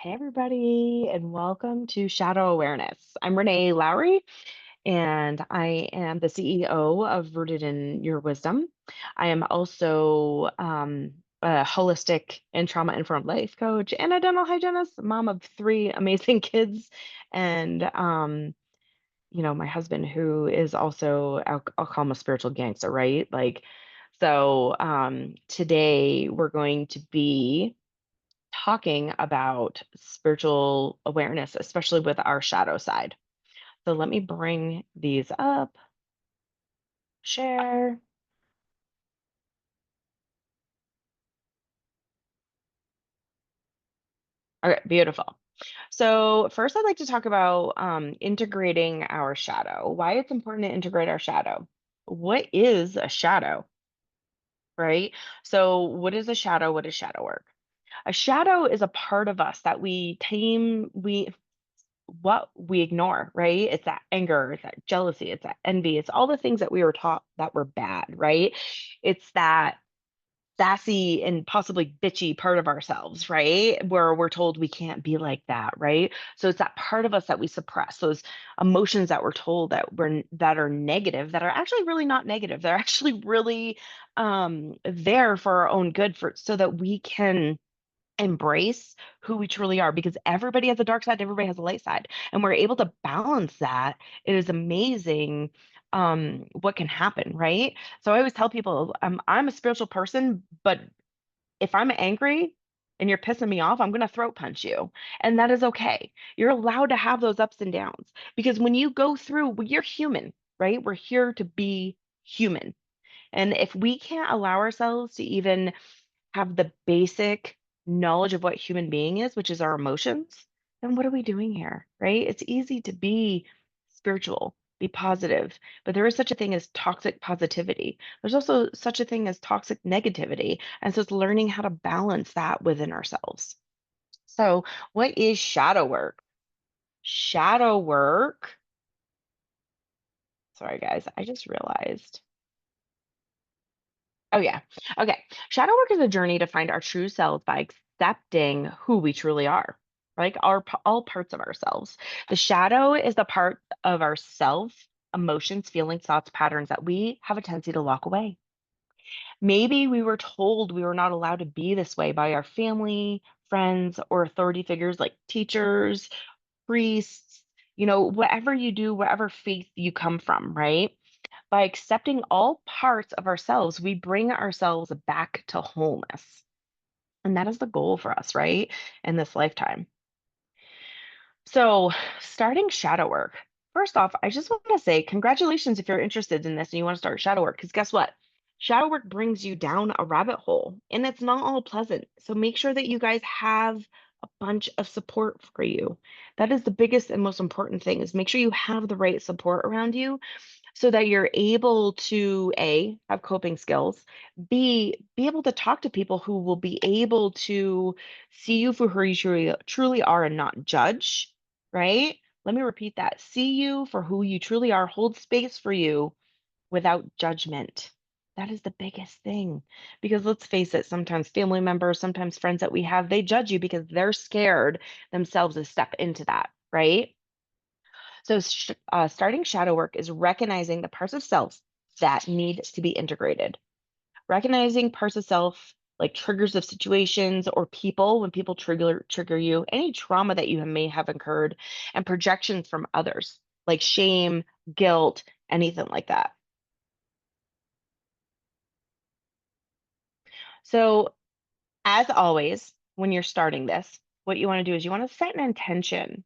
Hey, everybody, and welcome to Shadow Awareness. I'm Renee Lowery, and I am the CEO of Rooted in Your Wisdom. I am also a holistic and trauma informed life coach and a dental hygienist, mom of three amazing kids, and my husband, who is also, I'll call him a spiritual gangster, right? Today we're going to be talking about spiritual awareness, especially with our shadow side. So let me bring these up, share. Okay, beautiful. So first, I'd like to talk about integrating our shadow, why it's important to integrate our shadow. What is a shadow, right? So what is a shadow? What is shadow work? A shadow is a part of us that we tame, what we ignore, right? It's that anger, it's that jealousy, it's that envy, it's all the things that we were taught that were bad, right? It's that sassy and possibly bitchy part of ourselves, right? Where we're told we can't be like that, right? So it's that part of us that we suppress, those emotions that we're told that are negative, that are actually really not negative. They're actually really there for our own good, for so that we can embrace who we truly are, because everybody has a dark side, everybody has a light side, and we're able to balance that. It is amazing what can happen, right? So I always tell people, I'm a spiritual person, but if I'm angry and you're pissing me off, I'm going to throat punch you, and that is okay. You're allowed to have those ups and downs, because when you go through, well, you're human, right? We're here to be human, and if we can't allow ourselves to even have the basic knowledge of what human being is, which is our emotions, then what are we doing here, right? It's easy to be spiritual, be positive, but there is such a thing as toxic positivity. There's also such a thing as toxic negativity. And so it's learning how to balance that within ourselves. So, what is shadow work? Shadow work, sorry guys, I just realized. Oh, yeah. Okay. Shadow work is a journey to find our true selves by accepting who we truly are, like all parts of ourselves. The shadow is the part of ourself, emotions, feelings, thoughts, patterns that we have a tendency to lock away. Maybe we were told we were not allowed to be this way by our family, friends, or authority figures like teachers, priests, whatever you do, whatever faith you come from, right? By accepting all parts of ourselves, we bring ourselves back to wholeness. And that is the goal for us, right? In this lifetime. So, starting shadow work. First off, I just want to say congratulations if you're interested in this and you want to start shadow work, because guess what? Shadow work brings you down a rabbit hole and it's not all pleasant. So, make sure that you guys have a bunch of support for you. That is the biggest and most important thing, is make sure you have the right support around you, so that you're able to A, have coping skills, B, be able to talk to people who will be able to see you for who you truly are and not judge, right? Let me repeat that. See you for who you truly are, hold space for you without judgment. That is the biggest thing. Because let's face it, sometimes family members, sometimes friends that we have, they judge you because they're scared themselves to step into that, right? So, starting shadow work is recognizing the parts of self that need to be integrated. Recognizing parts of self like triggers of situations or people, when people trigger you, any trauma that you may have incurred, and projections from others like shame, guilt, anything like that. So, as always, when you're starting this, what you want to do is you want to set an intention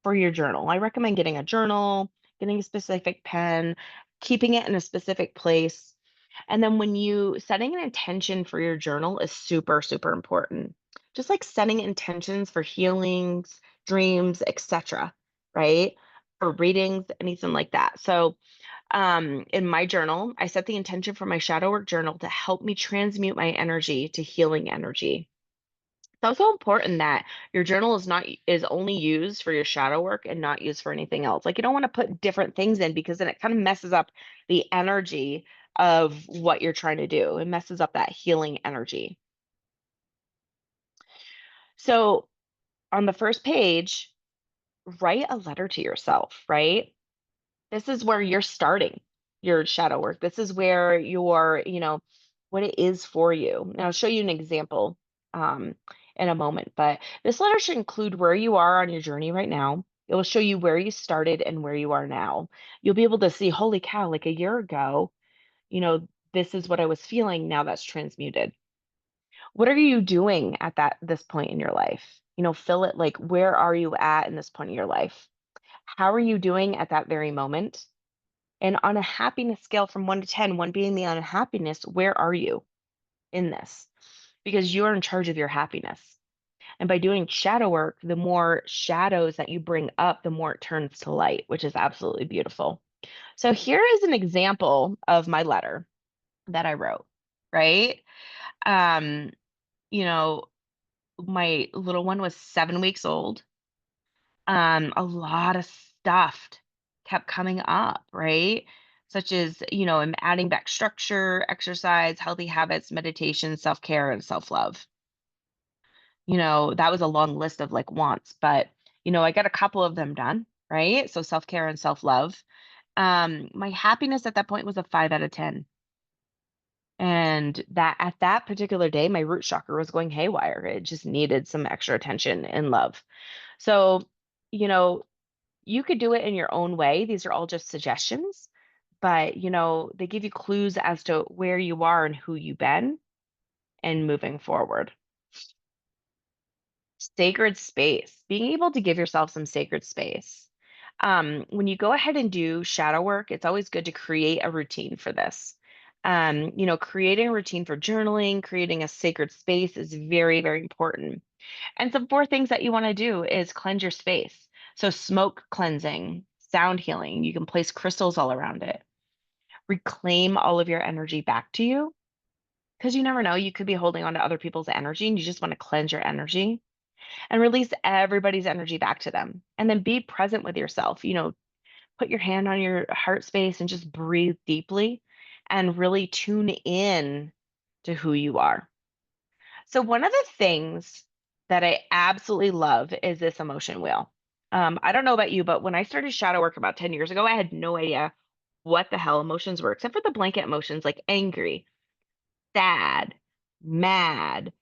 for your journal. I recommend getting a journal, getting a specific pen, keeping it in a specific place. And then when you setting an intention for your journal is super, super important. Just like setting intentions for healings, dreams, etc., right? For readings, anything like that. So, in my journal, I set the intention for my shadow work journal to help me transmute my energy to healing energy. It's also important that your journal is only used for your shadow work and not used for anything else. Like, you don't want to put different things in, because then it kind of messes up the energy of what you're trying to do. It messes up that healing energy. So on the first page, write a letter to yourself, right? This is where you're starting your shadow work. This is where what it is for you. And I'll show you an example um, in a moment, but this letter should include where you are on your journey right now. It will show you where you started and where you are now. You'll be able to see, holy cow, like a year ago, this is what I was feeling. Now that's transmuted. What are you doing at this point in your life? Fill it, like, where are you at in this point in your life? How are you doing at that very moment? And on a happiness scale from 1 to 10, 1 being the unhappiness, where are you in this? Because you're in charge of your happiness. And by doing shadow work, the more shadows that you bring up, the more it turns to light, which is absolutely beautiful. So here is an example of my letter that I wrote, right? Um, you know, my little one was 7 weeks old. A lot of stuff kept coming up, right? Such as, I'm adding back structure, exercise, healthy habits, meditation, self-care, and self-love. That was a long list of like wants, but I got a couple of them done, right? So self-care and self-love. My happiness at that point was a 5 out of 10. And that at that particular day, my root chakra was going haywire. It just needed some extra attention and love. So, you know, you could do it in your own way. These are all just suggestions, but they give you clues as to where you are and who you've been and moving forward. Sacred space, being able to give yourself some sacred space. When you go ahead and do shadow work, it's always good to create a routine for this. Creating a routine for journaling, creating a sacred space is very, very important. And some 4 things that you wanna do is cleanse your space. So smoke cleansing, sound healing, you can place crystals all around it. Reclaim all of your energy back to you, because you never know, you could be holding on to other people's energy and you just wanna cleanse your energy and release everybody's energy back to them. And then be present with yourself, put your hand on your heart space and just breathe deeply and really tune in to who you are. So one of the things that I absolutely love is this emotion wheel. I don't know about you, but when I started shadow work about 10 years ago, I had no idea what the hell emotions were, except for the blanket emotions like angry, sad, mad,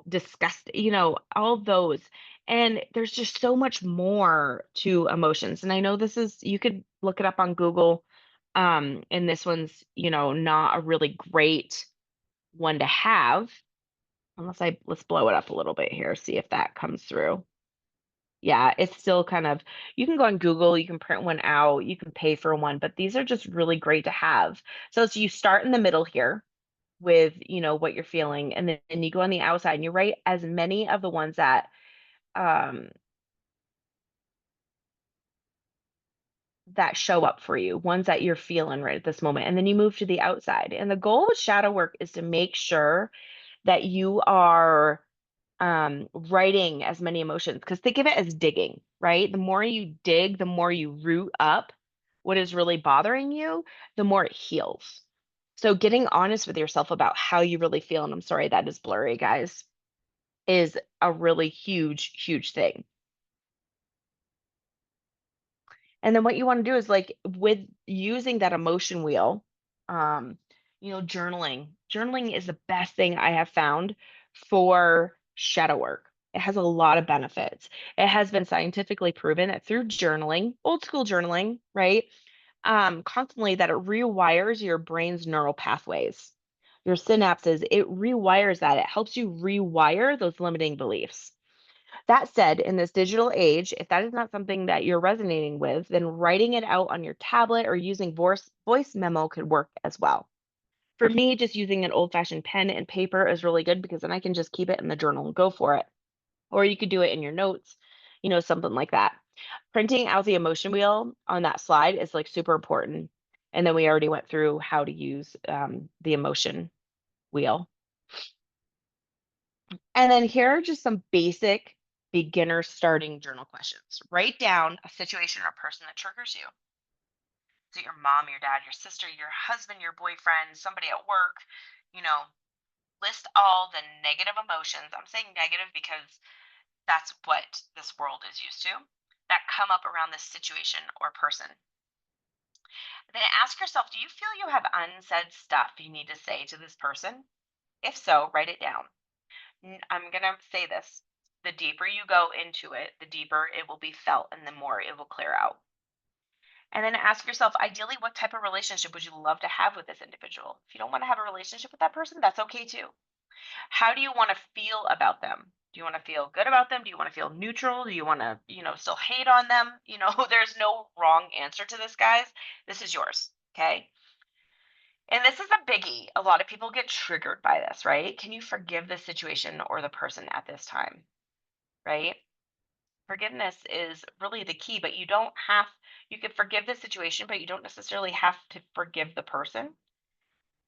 disgusted, all those. And there's just so much more to emotions. And I know you could look it up on Google. And this one's, not a really great one to have. Let's blow it up a little bit here, see if that comes through. Yeah, it's still kind of, you can go on Google, you can print one out, you can pay for one, but these are just really great to have. So you start in the middle here with, what you're feeling, and then you go on the outside and you write as many of the ones um that show up for you, ones that you're feeling right at this moment, and then you move to the outside. And the goal with shadow work is to make sure that you are writing as many emotions, because think of it as digging, right? The more you dig, the more you root up what is really bothering you, the more it heals. So getting honest with yourself about how you really feel, and I'm sorry that is blurry, guys, is a really huge, huge thing. And then what you want to do is, like, with using that emotion wheel, um, journaling. Journaling is the best thing I have found for shadow work. It has a lot of benefits. It has been scientifically proven that through journaling, old school journaling, right? Constantly, that it rewires your brain's neural pathways, your synapses. It rewires that. It helps you rewire those limiting beliefs. That said, in this digital age, if that is not something that you're resonating with, then writing it out on your tablet or using voice memo could work as well. For me, just using an old fashioned pen and paper is really good, because then I can just keep it in the journal and go for it. Or you could do it in your notes, something like that. Printing out the emotion wheel on that slide is like super important. And then we already went through how to use the emotion wheel. And then here are just some basic beginner starting journal questions. Write down a situation or a person that triggers you. Is it your mom, your dad, your sister, your husband, your boyfriend, somebody at work? You know, list all the negative emotions. I'm saying negative because That's what this world is used to, that come up around this situation or person. Then ask yourself, do you feel you have unsaid stuff you need to say to this person? If so, write it down. I'm going to say this. The deeper you go into it, the deeper it will be felt and the more it will clear out. And then ask yourself, ideally, what type of relationship would you love to have with this individual? If you don't want to have a relationship with that person, that's okay too. How do you want to feel about them? Do you want to feel good about them? Do you want to feel neutral? Do you want to, still hate on them? There's no wrong answer to this, guys. This is yours. Okay. And this is a biggie. A lot of people get triggered by this, right? Can you forgive the situation or the person at this time? Right? Forgiveness is really the key, but you could forgive the situation, but you don't necessarily have to forgive the person.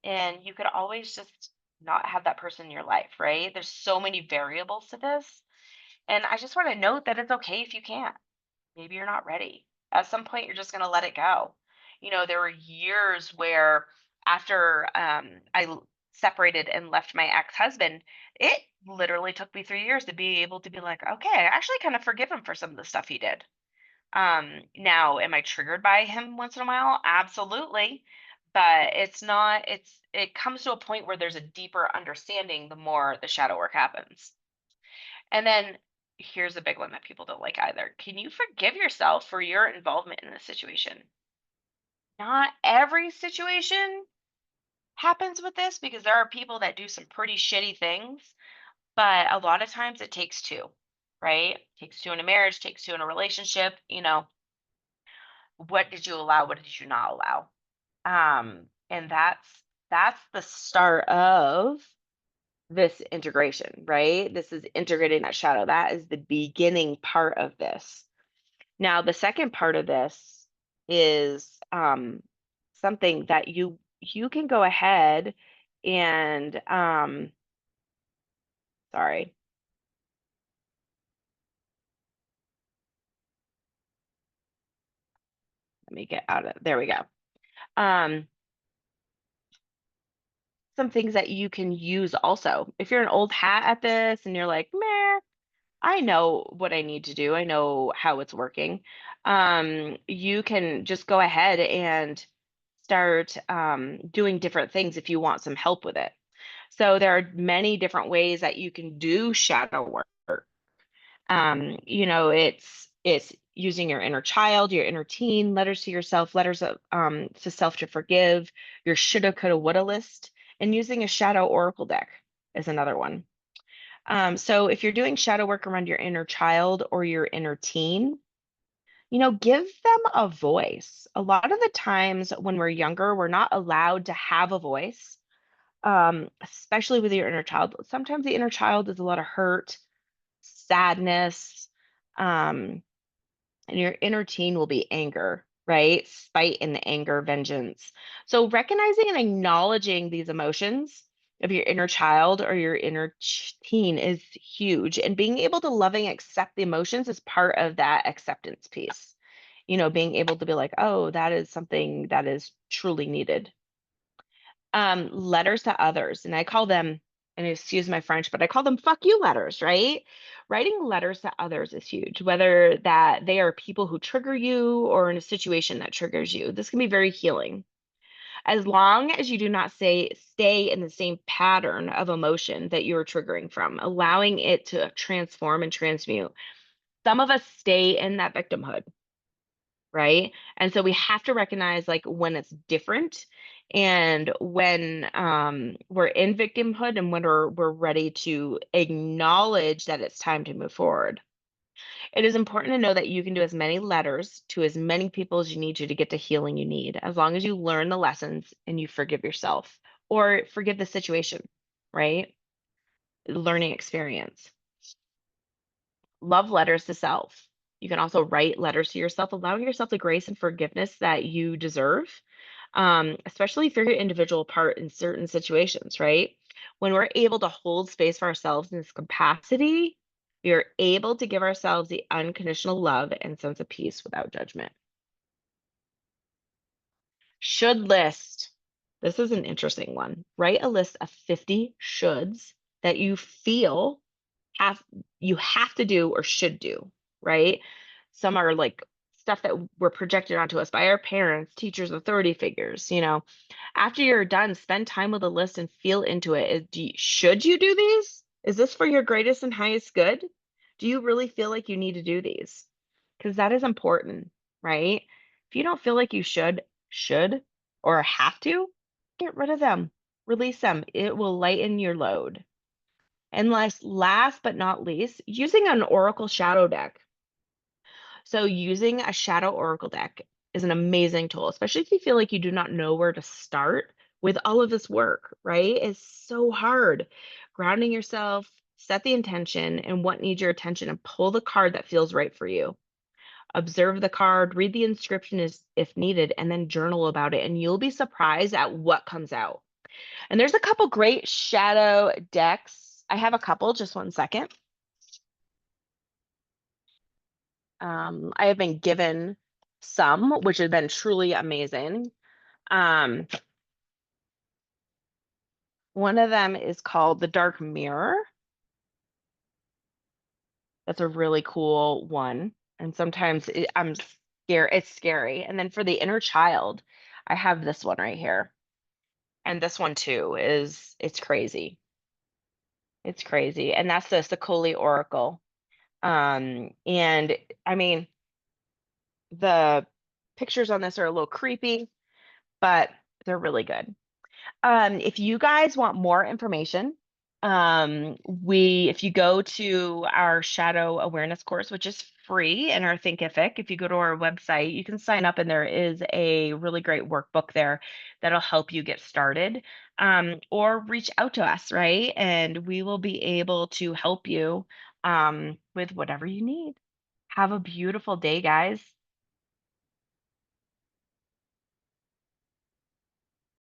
And you could always just not have that person in your life, right? There's so many variables to this. And I just want to note that it's okay if you can't. Maybe you're not ready. At some point, you're just going to let it go. There were years where after separated and left my ex husband, it literally took me 3 years to be able to be like, okay, I actually kind of forgive him for some of the stuff he did. Now, am I triggered by him once in a while? Absolutely. But it's not, it comes to a point where there's a deeper understanding the more the shadow work happens. And then here's a big one that people don't like either. Can you forgive yourself for your involvement in this situation? Not every situation happens with this because there are people that do some pretty shitty things, but a lot of times it takes two, right? Takes two in a marriage, takes two in a relationship. What did you allow? What did you not allow? And that's the start of this integration, right? This is integrating that shadow. That is the beginning part of this. Now, the second part of this is something that you can go ahead and sorry, let me get out of there we go. Um, some things that you can use also. If you're an old hat at this and you're like, meh, I know what I need to do. I know how it's working. You can just go ahead and start doing different things if you want some help with it. So there are many different ways that you can do shadow work. It's using your inner child, your inner teen, letters to yourself, letters to self to forgive, your shoulda, coulda, woulda list, and using a shadow oracle deck is another one. So if you're doing shadow work around your inner child or your inner teen, give them a voice. A lot of the times when we're younger, we're not allowed to have a voice, especially with your inner child. Sometimes the inner child is a lot of hurt, sadness, um, and your inner teen will be anger, right? Spite and anger, vengeance. So recognizing and acknowledging these emotions of your inner child or your inner teen is huge. And being able to loving accept the emotions is part of that acceptance piece. Being able to be like, oh, that is something that is truly needed. Letters to others, and I call them, and excuse my French, but I call them fuck you letters, right? Writing letters to others is huge, whether that they are people who trigger you or in a situation that triggers you. This can be very healing. As long as you do not stay in the same pattern of emotion that you're triggering from, allowing it to transform and transmute. Some of us stay in that victimhood, right? And so we have to recognize like when it's different and when we're in victimhood and when we're ready to acknowledge that it's time to move forward. It is important to know that you can do as many letters to as many people as you need to get the healing you need, as long as you learn the lessons and you forgive yourself or forgive the situation, right? Learning experience. Love letters to self. You can also write letters to yourself, allowing yourself the grace and forgiveness that you deserve, especially if you're your individual part in certain situations, right? When we're able to hold space for ourselves in this capacity, we are able to give ourselves the unconditional love and sense of peace without judgment. Should list. This is an interesting one. Write a list of 50 shoulds that you feel have you have to do or should do, right? Some are like stuff that were projected onto us by our parents, teachers, authority figures, you know. After you're done, spend time with a list and feel into it. Should you do these? Is this for your greatest and highest good? Do you really feel like you need to do these? Because that is important, right? If you don't feel like you should, or have to, get rid of them, release them. It will lighten your load. And last but not least, using an Oracle shadow deck. So, using a shadow Oracle deck is an amazing tool, especially if you feel like you do not know where to start with all of this work, right? It's so hard. Grounding yourself, set the intention and what needs your attention, and pull the card that feels right for you. Observe the card, read the inscription if needed, and then journal about it. And you'll be surprised at what comes out. And there's a couple great shadow decks. I have a couple, just one second. I have been given some, which have been truly amazing. Um, one of them is called the Dark Mirror. That's a really cool one. And sometimes I'm scared. It's scary. And then for the inner child, I have this one right here. And this one too it's crazy. It's crazy. And that's the Sakoli Oracle. And I mean, the pictures on this are a little creepy, but they're really good. If you guys want more information, if you go to our shadow awareness course, which is free in our Thinkific, if you go to our website, you can sign up and there is a really great workbook there that'll help you get started. Or reach out to us, right? And we will be able to help you with whatever you need. Have a beautiful day, guys.